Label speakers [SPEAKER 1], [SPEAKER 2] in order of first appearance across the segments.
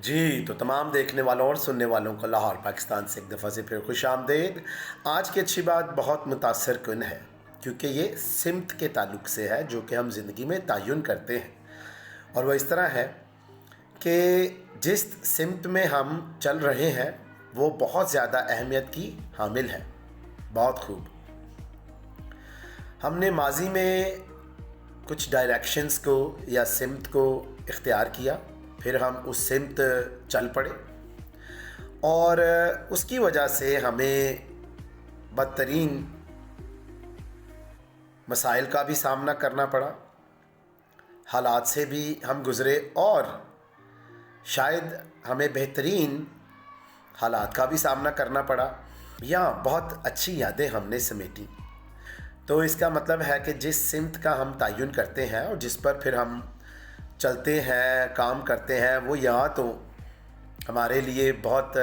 [SPEAKER 1] جی تو تمام دیکھنے والوں اور سننے والوں کو لاہور پاکستان سے ایک دفعہ سے پھر خوش آمدید۔ آج کی اچھی بات بہت متاثر کن ہے، کیونکہ یہ سمت کے تعلق سے ہے جو کہ ہم زندگی میں تعین کرتے ہیں، اور وہ اس طرح ہے کہ جس سمت میں ہم چل رہے ہیں وہ بہت زیادہ اہمیت کی حامل ہے۔ بہت خوب، ہم نے ماضی میں کچھ ڈائریکشنز کو یا سمت کو اختیار کیا، پھر ہم اس سمت چل پڑے، اور اس کی وجہ سے ہمیں بدترین مسائل کا بھی سامنا کرنا پڑا، حالات سے بھی ہم گزرے، اور شاید ہمیں بہترین حالات کا بھی سامنا کرنا پڑا، یا بہت اچھی یادیں ہم نے سمیٹی۔ تو اس کا مطلب ہے کہ جس سمت کا ہم تعین کرتے ہیں اور جس پر پھر ہم چلتے ہیں، کام کرتے ہیں، وہ یا تو ہمارے لیے بہت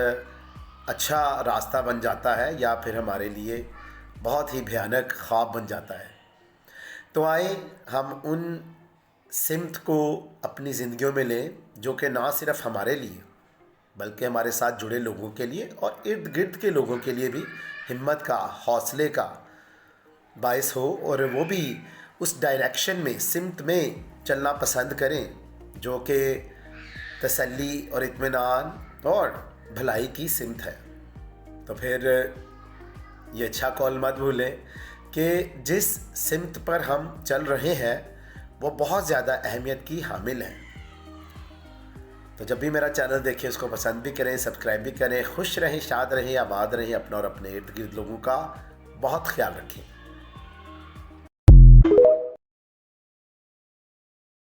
[SPEAKER 1] اچھا راستہ بن جاتا ہے یا پھر ہمارے لیے بہت ہی بھیانک خواب بن جاتا ہے۔ تو آئے ہم ان سمت کو اپنی زندگیوں میں لیں جو کہ نہ صرف ہمارے لیے بلکہ ہمارے ساتھ جڑے لوگوں کے لیے اور ارد گرد کے لوگوں کے لیے بھی ہمت کا، حوصلے کا باعث ہو، اور وہ بھی اس ڈائریکشن میں، سمت میں چلنا پسند کریں جو کہ تسلی اور اطمینان اور بھلائی کی سمت ہے۔ تو پھر یہ اچھا قول مت بھولیں کہ جس سمت پر ہم چل رہے ہیں وہ بہت زیادہ اہمیت کی حامل ہے۔ تو جب بھی میرا چینل دیکھیں اس کو پسند بھی کریں، سبسکرائب بھی کریں۔ خوش رہیں، شاد رہیں، آباد رہیں، اپنا اور اپنے ارد گرد لوگوں کا بہت خیال رکھیں۔